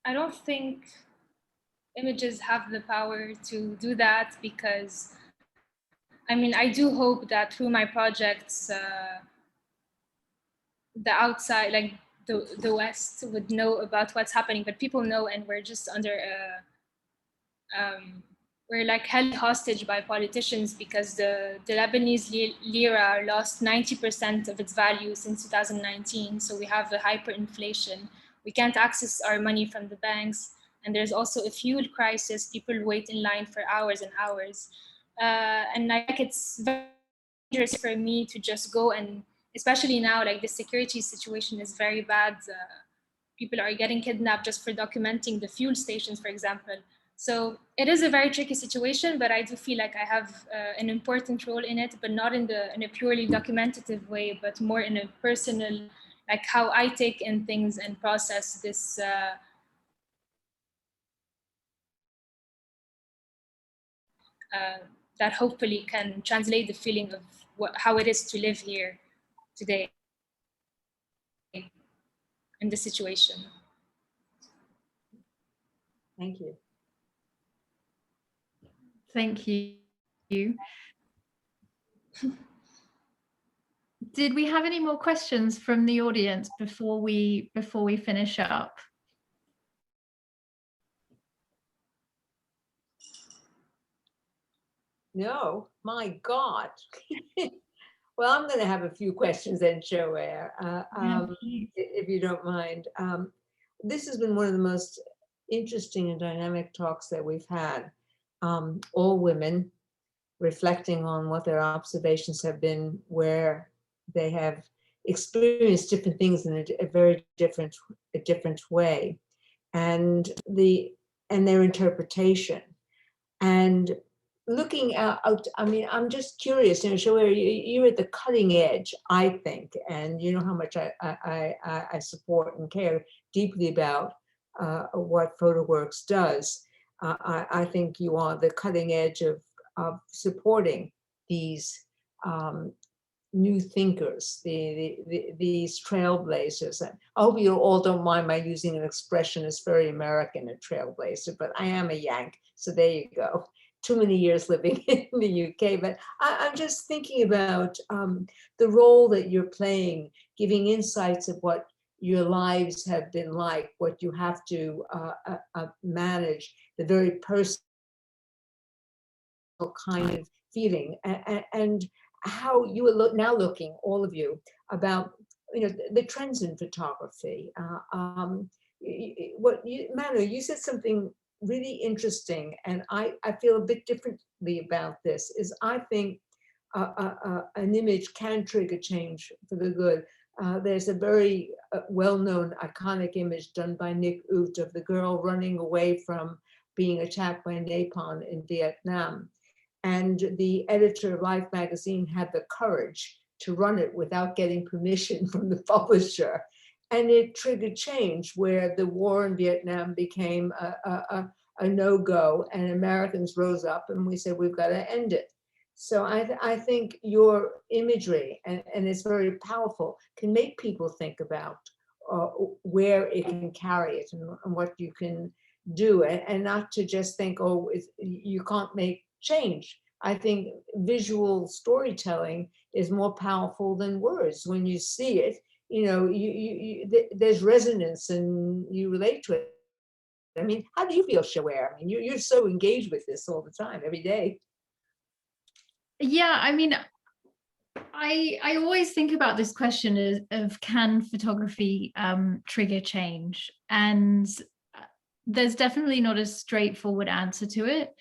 I don't think images have the power to do that, because I mean, I do hope that through my projects, the outside, like the West would know about what's happening, but people know, and we're just under we're like held hostage by politicians, because the Lebanese lira lost 90% of its value since 2019. So we have a hyperinflation. We can't access our money from the banks. And there's also a fuel crisis. People wait in line for hours and hours. And like it's very dangerous for me to just go, and especially now, like the security situation is very bad. People are getting kidnapped just for documenting the fuel stations, for example. So it is a very tricky situation, but I do feel like I have an important role in it, but not in a purely documentative way, but more in a personal, like how I take in things and process this that hopefully can translate the feeling of how it is to live here today in this situation. Thank you. Thank you. Did we have any more questions from the audience before we finish up? No, my God. Well, I'm going to have a few questions then, Joanne, if you don't mind. This has been one of the most interesting and dynamic talks that we've had. All women reflecting on what their observations have been, where they have experienced different things in a very different way, and their interpretation. And looking out, I mean, I'm just curious, you know, Shoair, you're at the cutting edge, I think, and you know how much I support and care deeply about what PhotoWorks does. I think you are the cutting edge of supporting these new thinkers, these trailblazers. And I hope you all don't mind my using an expression that's very American, a trailblazer, but I am a Yank, so there you go. Too many years living in the UK, but I'm just thinking about the role that you're playing, giving insights of what your lives have been like, what you have to manage, the very personal kind of feeling, and how you are now looking, all of you, about the trends in photography. Manu, you said something really interesting, and I feel a bit differently about this. Is I think an image can trigger change for the good. There's a very well-known iconic image done by Nick Ut of the girl running away from being attacked by napalm in Vietnam. And the editor of Life magazine had the courage to run it without getting permission from the publisher. And it triggered change where the war in Vietnam became a no-go, and Americans rose up and we said, we've got to end it. So I think your imagery, and it's very powerful, can make people think about where it can carry it and what you can do, and not to just think, oh, you can't make change. I think visual storytelling is more powerful than words. When you see it, there's resonance and you relate to it. I mean, how do you feel, Shaware? I mean, you're so engaged with this all the time, every day. Yeah, I mean, I always think about this question of can photography trigger change? And there's definitely not a straightforward answer to it.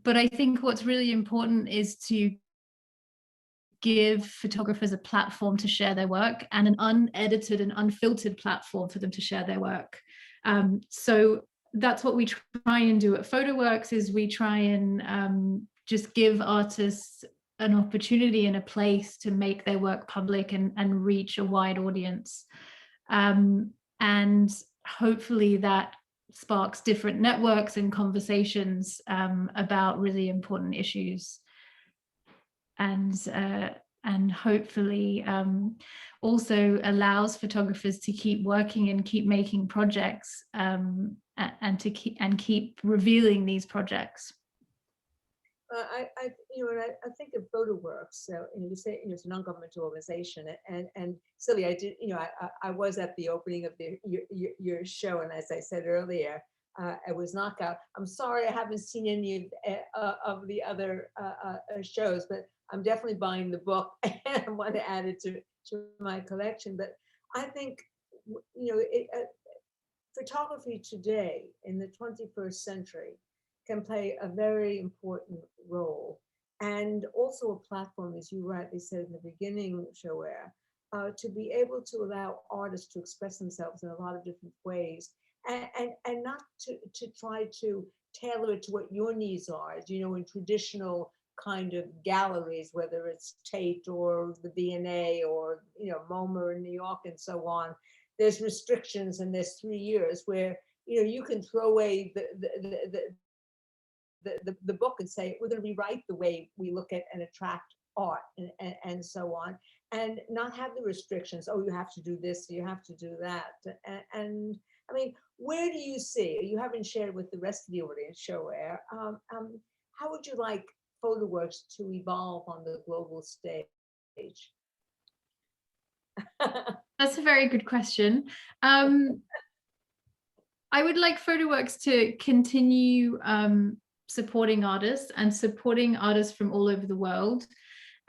But I think what's really important is to give photographers a platform to share their work, and an unedited and unfiltered platform for them to share their work. So that's what we try and do at PhotoWorks, is we try and just give artists an opportunity and a place to make their work public and reach a wide audience. And hopefully that sparks different networks and conversations about really important issues, and hopefully also allows photographers to keep working and keep making projects, and keep revealing these projects. I think of PhotoWorks. So you say it's a non-governmental organization, and Silvia, I was at the opening of your show, and as I said earlier, it was knockout. I'm sorry I haven't seen any of the other shows, but I'm definitely buying the book and I want to add it to my collection. But I think photography today in the 21st century can play a very important role, and also a platform, as you rightly said in the beginning, Shaware, to be able to allow artists to express themselves in a lot of different ways, and not to try to tailor it to what your needs are. As you know, in traditional kind of galleries, whether it's Tate or the V&A or MoMA in New York and so on, there's restrictions, and there's 3 years where you can throw away the book and say, we're going to rewrite the way we look at and attract art and so on, and not have the restrictions. Oh, you have to do this, you have to do that. And I mean, where do you see, you haven't shared with the rest of the audience, Shaware, how would you like PhotoWorks to evolve on the global stage? That's a very good question. I would like PhotoWorks to continue supporting artists and supporting artists from all over the world.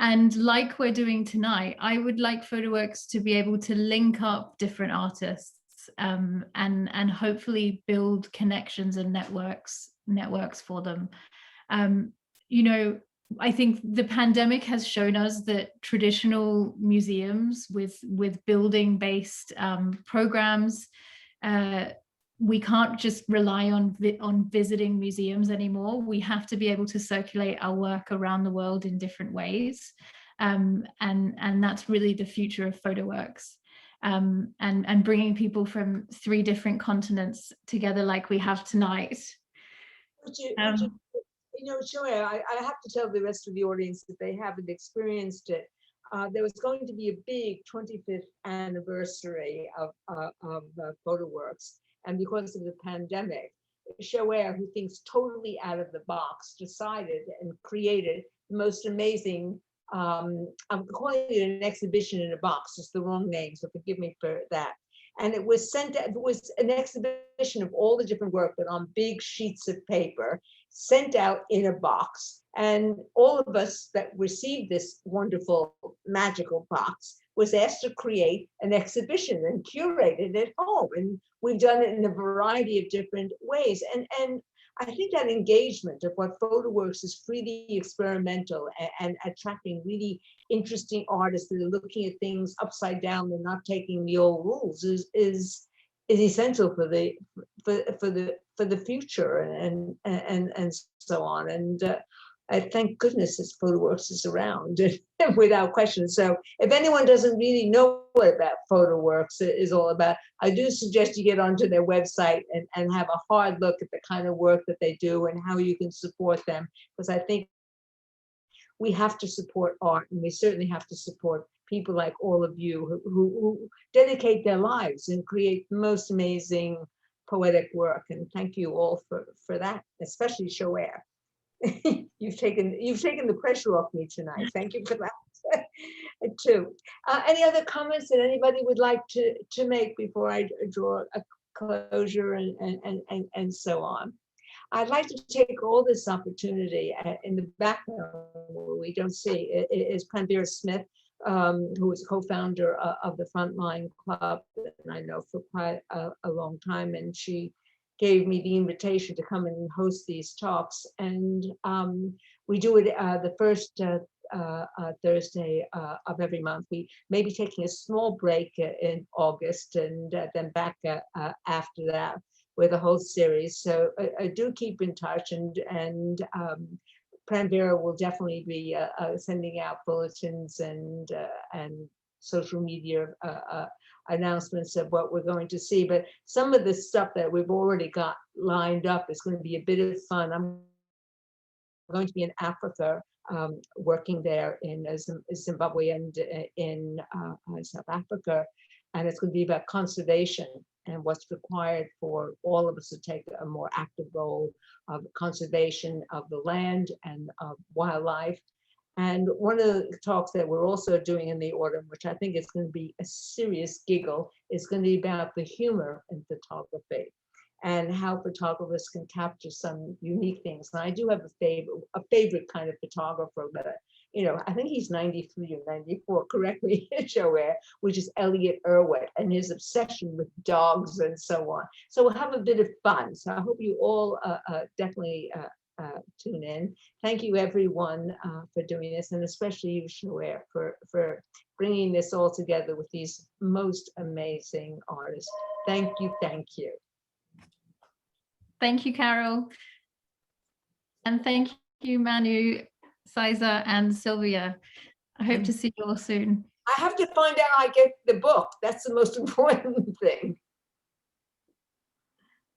And like we're doing tonight, I would like PhotoWorks to be able to link up different artists and hopefully build connections and networks for them. I think the pandemic has shown us that traditional museums with building-based programs, we can't just rely on visiting museums anymore. We have to be able to circulate our work around the world in different ways, and that's really the future of PhotoWorks, and bringing people from 3 different continents together like we have tonight. you know, Joanne, I have to tell the rest of the audience that they haven't experienced it. There was going to be a big 25th anniversary of PhotoWorks, and because of the pandemic, Shoair, who thinks totally out of the box, decided and created the most amazing, I'm calling it an exhibition in a box, it's the wrong name, so forgive me for that. And it was sent, it was an exhibition of all the different work, but on big sheets of paper, sent out in a box. And all of us that received this wonderful, magical box was asked to create an exhibition and curate it at home. And we've done it in a variety of different ways. And I think that engagement of what PhotoWorks is freely experimental and attracting really interesting artists that are looking at things upside down and not taking the old rules is essential for the future and so on. And I thank goodness this PhotoWorks is around without question. So if anyone doesn't really know what that PhotoWorks is all about, I do suggest you get onto their website and have a hard look at the kind of work that they do and how you can support them. Because I think we have to support art, and we certainly have to support people like all of you who dedicate their lives and create the most amazing poetic work. And thank you all for that, especially Shoair. You've taken the pressure off me tonight. Thank you for that too. Any other comments that anybody would like to make before I draw a closure and so on? I'd like to take all this opportunity in the background where we don't see is Pranvira Smith, who is co-founder of the Frontline Club, and I know for quite a long time, and she gave me the invitation to come and host these talks. And we do it the first Thursday of every month. We may be taking a small break in August and then back after that with a whole series. So I do keep in touch, and Pranvira will definitely be sending out bulletins and social media announcements of what we're going to see. But some of the stuff that we've already got lined up is going to be a bit of fun. I'm going to be in Africa, working there in Zimbabwe and in South Africa, and it's going to be about conservation and what's required for all of us to take a more active role of conservation of the land and of wildlife. And one of the talks that we're also doing in the autumn, which I think is going to be a serious giggle, is going to be about the humor in photography and how photographers can capture some unique things. And I do have a favorite kind of photographer that, you know, I think he's 93 or 94, correct me, Joanne, which is Elliot Erwitt, and his obsession with dogs and so on. So we'll have a bit of fun. So I hope you all definitely tune in. Thank you everyone for doing this, and especially you, Shoair, for bringing this all together with these most amazing artists. Thank you, thank you. Thank you, Carol. And thank you, Manu, Xyza, and Silvia. I hope to see you all soon. I have to find out I get the book. That's the most important thing.